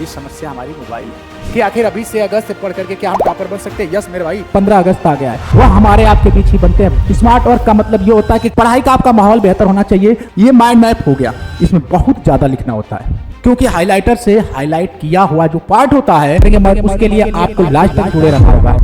बड़ी समस्या हमारी मोबाइल है कि आखिर अभी से अगस्त से पढ़ करके क्या हम टॉपर बन सकते हैं? यस मेरे भाई, 15 अगस्त आ गया है, वह हमारे आपके बीच ही बनते हैं। स्मार्ट वर्क का मतलब ये होता है कि पढ़ाई का आपका माहौल बेहतर होना चाहिए। ये माइंड मैप हो गया, इसमें बहुत ज्यादा लिखना होता है क्योंकि हाइलाइटर से हाईलाइट किया हुआ जो पार्ट होता है उसके लिए आपको लास्ट तक जुड़े रहना होगा।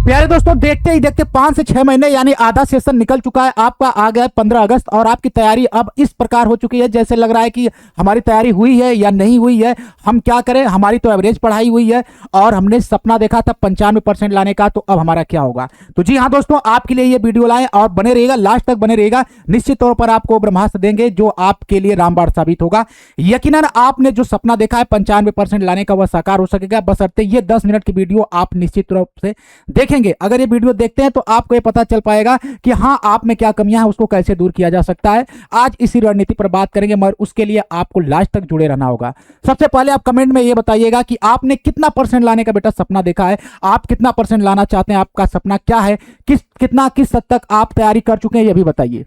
प्यारे दोस्तों, देखते ही देखते 5 से 6 महीने यानी आधा सेशन निकल चुका है, आपका आ गया 15 अगस्त और आपकी तैयारी अब इस प्रकार हो चुकी है जैसे लग रहा है कि हमारी तैयारी हुई है या नहीं हुई है। हम क्या करें, हमारी तो एवरेज पढ़ाई हुई है और हमने सपना देखा था 95% लाने का, तो अब हमारा क्या होगा? तो जी हाँ दोस्तों, आपके लिए ये वीडियो लाए और बने रहेगा, लास्ट तक बने रहेगा। निश्चित तौर पर आपको ब्रह्मास्त्र देंगे जो आपके लिए रामबाण साबित होगा। यकीनन आपने जो सपना देखा है 95% लाने का, वह साकार हो सकेगा, बशर्ते ये 10 मिनट की वीडियो आप निश्चित रूप से देखें। अगर ये वीडियो देखते हैं तो आपको ये पता चल पाएगा कि हाँ, आप में क्या कमियां हैं, उसको कैसे दूर किया जा सकता है। आज इसी रणनीति पर बात करेंगे, मगर उसके लिए आपको लास्ट तक जुड़े रहना होगा। सबसे पहले आप कमेंट में ये बताइएगा कि आपने कितना परसेंट लाने का बेटा सपना देखा है, आप कितना परसेंट लाना चाहते हैं, आपका सपना क्या है, किस हद तक आप तैयारी कर चुके हैं, ये भी बताइए।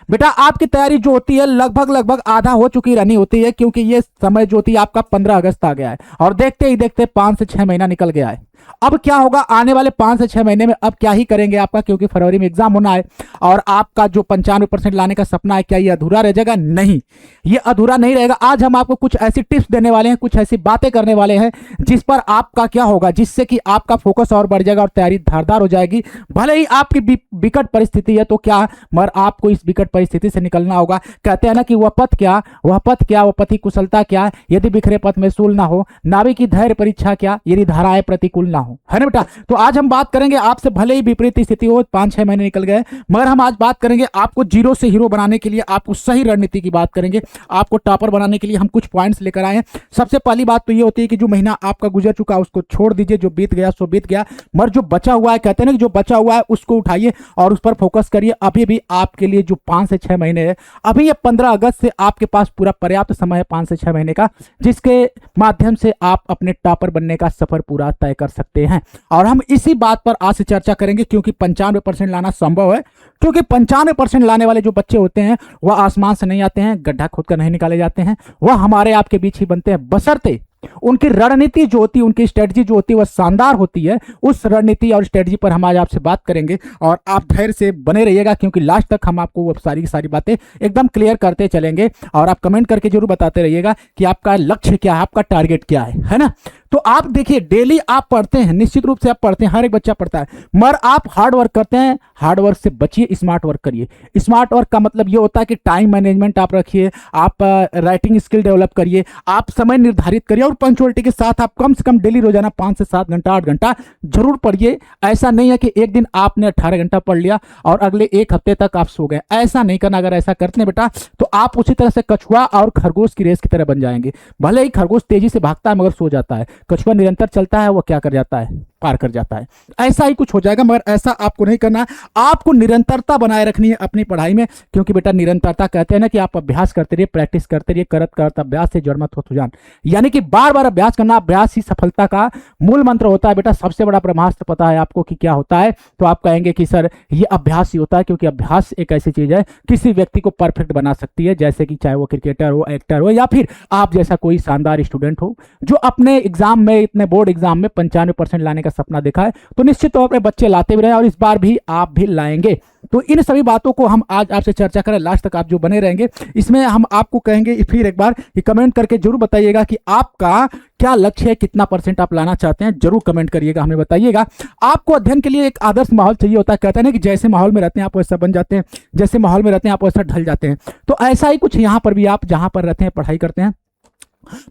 बेटा आपकी तैयारी जो होती है लगभग आधा हो चुकी रहनी होती है क्योंकि ये समय जो होती है आपका 15 अगस्त आ गया है और देखते ही देखते 5 से 6 महीना निकल गया है। अब क्या होगा आने वाले 5 से 6 महीने में? अब क्या ही करेंगे आपका, क्योंकि फरवरी में एग्जाम होना है और आपका जो 95% लाने का सपना है, क्या ये अधूरा रह जाएगा? नहीं, ये अधूरा नहीं रहेगा। आज हम आपको कुछ ऐसी टिप्स देने वाले हैं, कुछ ऐसी बातें करने वाले हैं जिस पर आपका क्या होगा, जिससे कि आपका फोकस और बढ़ जाएगा और तैयारी धारदार हो जाएगी। भले ही आपकी विकट परिस्थिति है तो क्या, मगर आपको इस विकट परिस्थिति से निकलना होगा। कहते हैं ना कि वह पथ कुशलता क्या, यदि बिखरे पथ में सूल ना हो, नाविक की धैर्य परीक्षा क्या, यदि धाराएं प्रतिकूल ना हो, है ना बेटा? तो आज हम बात करेंगे आपसे, भले ही विपरीत स्थिति हो, 5-6 महीने निकल गए, मगर हम आज बात करेंगे आपको जीरो से हीरो बनाने के लिए, आपको सही रणनीति की बात करेंगे। आपको टॉपर बनाने के लिए हम कुछ पॉइंट्स लेकर आए हैं। सबसे पहली बात तो ये होती है कि जो महीना आपका गुजर चुका उसको छोड़ दीजिए, जो बीत गया सो बीत गया, मगर जो बचा हुआ है, कहते हैं ना कि जो बचा हुआ है उसको उठाइए और उस पर फोकस करिए। अभी भी आपके लिए जो 5 से 6 महीने है, अभी ये 15 अगस्त से आपके पास पूरा पर्याप्त समय है 5 से 6 महीने का, जिसके माध्यम से आप अपने टॉपर बनने का सफर पूरा तय कर सकते हैं। और हम इसी बात पर आज से चर्चा करेंगे क्योंकि 95% लाना संभव है, क्योंकि 95% लाने वाले जो बच्चे होते हैं वह आसमान से नहीं आते हैं, गड्ढा खोद कर नहीं निकाले जाते हैं, वह हमारे आपके बीच ही बनते हैं, बशर्ते उनकी रणनीति जो होती है, उनकी स्ट्रेटजी जो होती है वह शानदार होती है। उस रणनीति और स्ट्रेटजी पर हम आज आपसे बात करेंगे और आप धैर्य से बने रहिएगा क्योंकि लास्ट तक हम आपको वो सारी बातें एकदम क्लियर करते चलेंगे। और आप कमेंट करके जरूर बताते रहिएगा कि आपका लक्ष्य क्या है, आपका टारगेट क्या है ना? तो आप देखिए, डेली आप पढ़ते हैं, निश्चित रूप से आप पढ़ते हैं, हर एक बच्चा पढ़ता है, मगर आप हार्ड वर्क करते हैं। हार्ड वर्क से बचिए, स्मार्ट वर्क करिए। स्मार्ट वर्क का मतलब ये होता है कि टाइम मैनेजमेंट आप रखिए, आप राइटिंग स्किल डेवलप करिए, आप समय निर्धारित करिए और पंक्चुअलिटी के साथ आप कम से कम डेली रोजाना 5 से 7 घंटा 8 घंटा जरूर पढ़िए। ऐसा नहीं है कि एक दिन आपने 18 घंटा पढ़ लिया और अगले एक हफ्ते तक आप सो गए, ऐसा नहीं करना। अगर ऐसा करते हैं बेटा तो आप उसी तरह से कछुआ और खरगोश की रेस की तरह बन जाएंगे। भले ही खरगोश तेजी से भागता है मगर सो जाता है, कछुआ निरंतर चलता है, वो क्या कर जाता है, पार कर जाता है। ऐसा ही कुछ हो जाएगा, मगर ऐसा आपको नहीं करना। आपको निरंतरता बनाए रखनी है अपनी पढ़ाई में, क्योंकि बेटा निरंतरता कहते हैं ना कि आप अभ्यास करते रहिए, प्रैक्टिस करते रहिए, करत अभ्यास से जड़ मत हो सुजान, यानी कि बार बार अभ्यास करना। अभ्यास ही सफलता का मूल मंत्र होता है बेटा। सबसे बड़ा ब्रह्मास्त्र पता है आपको कि क्या होता है? तो आप कहेंगे कि सर ये अभ्यास ही होता है, क्योंकि अभ्यास एक ऐसी चीज है किसी व्यक्ति को परफेक्ट बना सकती है, जैसे कि चाहे वो क्रिकेटर हो, एक्टर हो, या फिर आप जैसा कोई शानदार स्टूडेंट हो जो अपने एग्जाम में, इतने बोर्ड एग्जाम में 95% लाने का सपना देखा है। तो निश्चित तौर पर बच्चे लाते भी रहे और इस बार भी आप भी लाएंगे। तो इन सभी बातों को हम आज आपसे चर्चा करें, लास्ट तक आप जो बने रहेंगे। इसमें हम आपको कहेंगे फिर एक बार कि कमेंट करके जरूर बताइएगा कि आपका क्या लक्ष्य है, कितना परसेंट आप लाना चाहते हैं, जरूर कमेंट करिएगा, हमें बताइएगा। आपको अध्ययन के लिए एक आदर्श माहौल चाहिए होता है, कहते हैं ना कि जैसे माहौल में रहते हैं आप वैसा बन जाते हैं, जैसे माहौल में रहते हैं आप वैसा ढल जाते हैं। तो ऐसा ही कुछ यहाँ पर भी, आप जहां पर रहते हैं पढ़ाई करते हैं,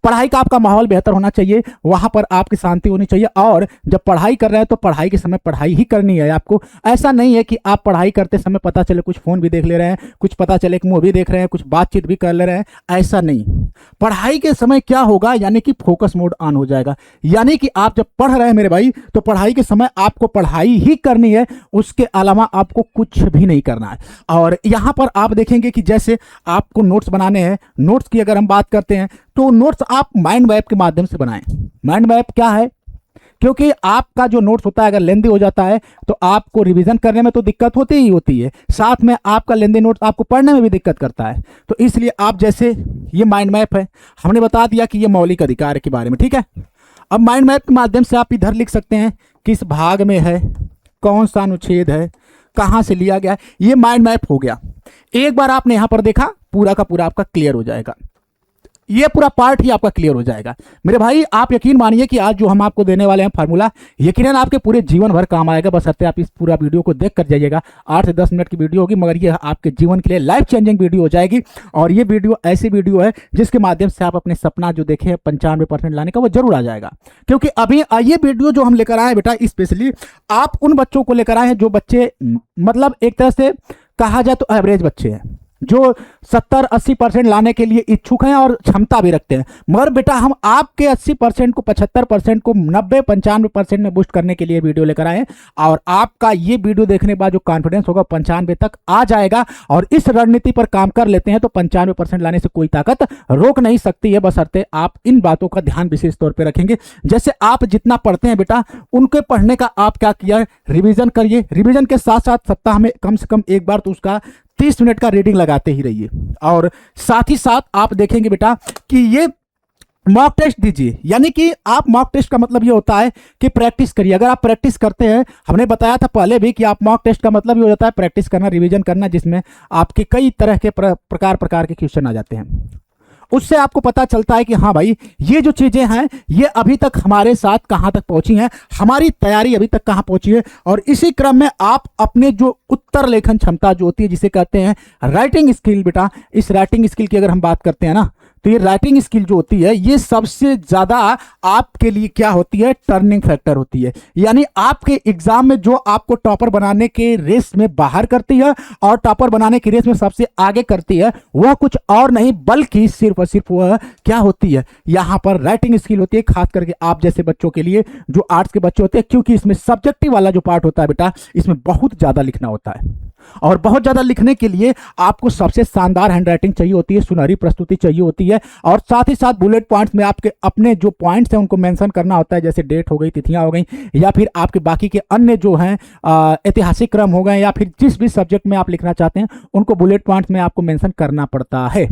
पढ़ाई का आपका माहौल बेहतर होना चाहिए, वहां पर आपकी शांति होनी चाहिए। और जब पढ़ाई कर रहे हैं तो पढ़ाई के समय पढ़ाई ही करनी है आपको। ऐसा नहीं है कि आप पढ़ाई करते समय पता चले कुछ फोन भी देख ले रहे हैं, कुछ पता चले एक मूवी देख रहे हैं, कुछ बातचीत भी कर ले रहे हैं, ऐसा नहीं। पढ़ाई के समय क्या होगा, यानी कि फोकस मोड ऑन हो जाएगा। यानी कि आप जब पढ़ रहे हैं मेरे भाई, तो पढ़ाई के समय आपको पढ़ाई ही करनी है, उसके अलावा आपको कुछ भी नहीं करना है। और यहां पर आप देखेंगे कि जैसे आपको नोट्स बनाने हैं, नोट्स की अगर हम बात करते हैं तो नोट्स आप माइंड मैप के माध्यम से बनाएं। माइंड मैप क्या है क्योंकि आपका जो नोट्स होता है अगर लेंदी हो जाता है तो आपको रिवीजन करने में तो दिक्कत होती ही होती है, साथ में आपका लेंदी नोट्स आपको पढ़ने में भी दिक्कत करता है। तो इसलिए आप जैसे ये माइंड मैप है, हमने बता दिया कि ये मौलिक अधिकार के बारे में, ठीक है। अब माइंड मैप के माध्यम से आप इधर लिख सकते हैं किस भाग में है, कौन सा अनुच्छेद है, कहां से लिया गया है, ये माइंड मैप हो गया। एक बार आपने यहां पर देखा पूरा का पूरा आपका क्लियर हो जाएगा, ये पूरा पार्ट ही आपका क्लियर हो जाएगा। मेरे भाई आप यकीन मानिए कि आज जो हम आपको देने वाले हैं फार्मूला, यकीनन आपके पूरे जीवन भर काम आएगा, बशर्ते आप इस पूरा वीडियो को देख कर जाइएगा। 8 से 10 मिनट की वीडियो होगी, मगर ये आपके जीवन के लिए लाइफ चेंजिंग वीडियो हो जाएगी। और ये वीडियो ऐसी वीडियो है जिसके माध्यम से आप अपने सपना जो देखे 95% लाने का वो जरूर आ जाएगा। क्योंकि अभी ये वीडियो जो हम लेकर आए बेटा, स्पेशली आप उन बच्चों को लेकर आए हैं जो बच्चे मतलब एक तरह से कहा जाए तो एवरेज बच्चे हैं, जो 70-80% लाने के लिए इच्छुक हैं और क्षमता भी रखते हैं। मगर बेटा हम आपके 80% को 75% को 90-95% में बूस्ट करने के लिए वीडियो लेकर आए हैं। और आपका ये वीडियो देखने के बाद जो कॉन्फिडेंस होगा 95 तक आ जाएगा। और इस रणनीति पर काम कर लेते हैं तो 95% लाने से कोई ताकत रोक नहीं सकती है, बशर्ते आप इन बातों का ध्यान विशेष तौर पर रखेंगे। जैसे आप जितना पढ़ते हैं बेटा, उनके पढ़ने का आप क्या किया, रिविजन करिए। रिविजन के साथ साथ सप्ताह में कम से कम एक बार तो उसका 30 मिनट का रीडिंग लगाते ही रहिए। और साथ ही साथ आप देखेंगे बेटा कि ये मॉक टेस्ट दीजिए, यानी कि आप मॉक टेस्ट का मतलब ये होता है कि प्रैक्टिस करिए। अगर आप प्रैक्टिस करते हैं, हमने बताया था पहले भी कि आप मॉक टेस्ट का मतलब ये हो जाता है प्रैक्टिस करना, रिवीजन करना, जिसमें आपके कई तरह के प्रकार के क्वेश्चन आ जाते हैं। उससे आपको पता चलता है कि हाँ भाई ये जो चीजें हैं ये अभी तक हमारे साथ कहाँ तक पहुंची हैं, हमारी तैयारी अभी तक कहाँ पहुंची है। और इसी क्रम में आप अपने जो उत्तर लेखन क्षमता जो होती है, जिसे कहते हैं राइटिंग स्किल बेटा, इस राइटिंग स्किल की अगर हम बात करते हैं ना, तो ये राइटिंग स्किल जो होती है ये सबसे ज्यादा आपके लिए क्या होती है, टर्निंग फैक्टर होती है। यानी आपके एग्जाम में जो आपको टॉपर बनाने के रेस में बाहर करती है और टॉपर बनाने की रेस में सबसे आगे करती है, वह कुछ और नहीं बल्कि सिर्फ और सिर्फ वह क्या होती है, यहां पर राइटिंग स्किल होती है। खास करके आप जैसे बच्चों के लिए जो आर्ट्स के बच्चे होते हैं, क्योंकि इसमें सब्जेक्टिव वाला जो पार्ट होता है बेटा, इसमें बहुत ज्यादा लिखना होता है। और बहुत ज्यादा लिखने के लिए आपको सबसे शानदार हैंडराइटिंग चाहिए होती है, सुनहरी प्रस्तुति चाहिए होती है। और साथ ही साथ बुलेट पॉइंट्स में आपके अपने जो पॉइंट्स हैं उनको मेंशन करना होता है, जैसे डेट हो गई, तिथियां हो गई, या फिर आपके बाकी के अन्य जो हैं ऐतिहासिक क्रम हो गए, या फिर जिस भी सब्जेक्ट में आप लिखना चाहते हैं उनको बुलेट पॉइंट्स में आपको मेंशन करना पड़ता है।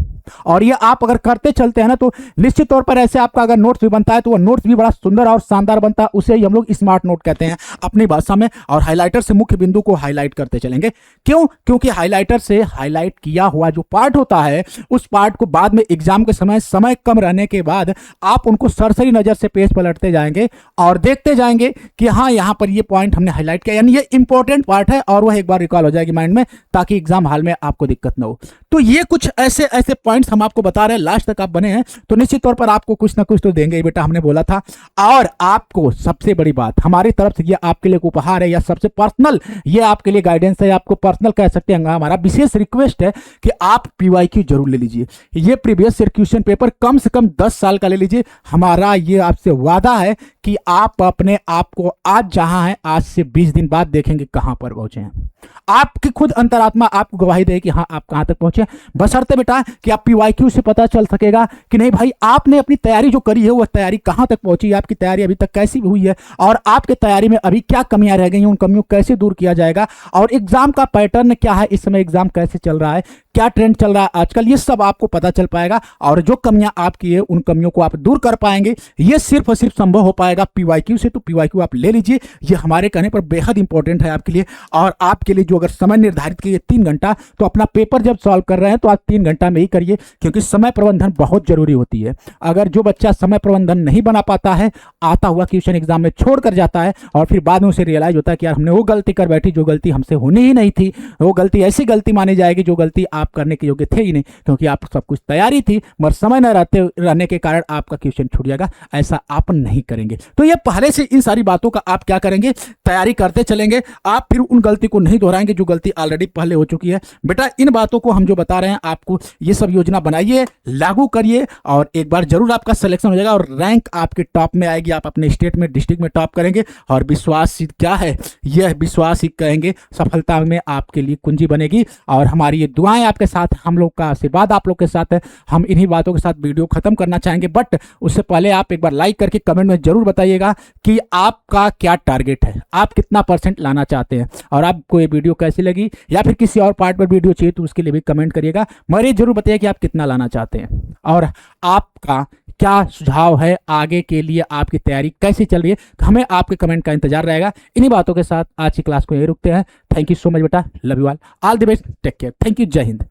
और ये आप अगर करते चलते हैं ना तो निश्चित तौर पर ऐसे आपका अगर नोट्स भी बनता है तो वो नोट्स भी बड़ा सुंदर और शानदार बनता है। उसे ही हम लोग स्मार्ट नोट कहते हैं अपनी भाषा में। और हाइलाइटर से मुख्य बिंदु को हाईलाइट करते चलेंगे। क्यों? क्योंकि हाइलाइटर से हाईलाइट किया हुआ जो पार्ट होता है उस पार्ट को बाद में एग्जाम के समय कम रहने के बाद आप उनको सरसरी नजर से पेज पलटते जाएंगे और देखते जाएंगे कि हाँ यहां पर ये पॉइंट हमने हाईलाइट किया, यानी ये इंपॉर्टेंट पार्ट है और वह एक बार रिकॉल हो जाएगी माइंड में, ताकि एग्जाम हाल में आपको दिक्कत ना हो। तो ये कुछ ऐसे ऐसे पॉइंट्स हम आपको बता रहे हैं, लास्ट तक आप बने हैं तो निश्चित तौर पर आपको कुछ ना कुछ तो देंगे बेटा, हमने बोला था। और आपको सबसे बड़ी बात हमारी तरफ से ये आपके लिए उपहार है या सबसे पर्सनल ये आपके लिए गाइडेंस है, आपको पर्सनल कह सकते हैं, हमारा विशेष रिक्वेस्ट है कि आप पीवाईक्यू जरूर ले लीजिए। ये प्रीवियस ईयर क्वेश्चन पेपर कम से कम 10 साल का ले लीजिए। हमारा ये आपसे वादा है कि आप अपने आप को आज जहां हैं आज से 20 दिन बाद देखेंगे कहां पर पहुंचे हैं। आपकी खुद अंतरात्मा आपको गवाही दे कि हाँ आप कहां तक पहुंचे, बशर्ते बेटा कि आप पीवाईक्यू से पता चल सकेगा कि नहीं भाई आपने अपनी तैयारी जो करी है वह तैयारी कहां तक पहुंची है, आपकी तैयारी अभी तक कैसी हुई है और आपके तैयारी में अभी क्या कमियां रह गई हैं, उन कमियों को कैसे दूर किया जाएगा, और एग्जाम का पैटर्न क्या है, इस समय एग्जाम कैसे चल रहा है, क्या ट्रेंड चल रहा है आजकल, ये सब आपको पता चल पाएगा। और जो कमियां आपकी है उन कमियों को आप दूर कर पाएंगे। ये सिर्फ और सिर्फ संभव हो पाएगा पीवाईक्यू से। तो पीवाईक्यू आप ले लीजिए, ये हमारे कहने पर बेहद इंपॉर्टेंट है आपके लिए। और आपके लिए जो अगर समय निर्धारित किए 3 घंटा, तो अपना पेपर जब सॉल्व कर रहे हैं तो आप 3 घंटा में ही करिए, क्योंकि समय प्रबंधन बहुत जरूरी होती है। अगर जो बच्चा समय प्रबंधन नहीं बना पाता है, आता हुआ क्वेश्चन एग्जाम में छोड़ कर जाता है और फिर बाद में उसे रियलाइज होता है कि यार हमने वो गलती कर बैठी जो गलती हमसे होनी ही नहीं थी, वो गलती ऐसी गलती मानी जाएगी जो गलती आप करने के योग्य थे ही नहीं, क्योंकि आप सब कुछ तैयारी थी मगर समय न रहने के कारण आपका क्वेश्चन छूट जाएगा। ऐसा आप नहीं करेंगे। तो ये पहले से इन सारी बातों का आप क्या करेंगे, तैयारी करते चलेंगे। आप फिर उन गलती को नहीं दोहराएंगे जो गलती ऑलरेडी पहले हो चुकी है। बेटा इन बातों को हम जो बता रहे हैं आपको, ये सब योजना बनाइए, लागू करिए और एक बार जरूर आपका सिलेक्शन हो जाएगा और रैंक आपके टॉप में आएगी। आप अपने स्टेट में, डिस्ट्रिक्ट में टॉप करेंगे और विश्वास क्या है, यह विश्वास ही कहेंगे सफलता में आपके लिए कुंजी बनेगी। और हमारी ये दुआएं आपके साथ, हम लोग का आशीर्वाद आप लोग के साथ है। हम इन्हीं बातों के साथ वीडियो खत्म करना चाहेंगे, बट उससे पहले आप एक बार लाइक करके कमेंट में जरूर बताइएगा कि आपका क्या टारगेट है, आप कितना % लाना चाहते हैं, और आपको ये वीडियो कैसी लगी, या फिर किसी और पार्ट पर वीडियो चाहिए तो उसके लिए भी कमेंट करिएगा। मगर ये जरूर बताइए कि आप कितना लाना चाहते हैं और आपका क्या सुझाव है, आगे के लिए आपकी तैयारी कैसी चल रही है। हमें आपके कमेंट का इंतजार रहेगा। इन्हीं बातों के साथ आज की क्लास को यही रुकते हैं। थैंक यू सो मच बेटा, love you all the best, take care, thank you, जय हिंद।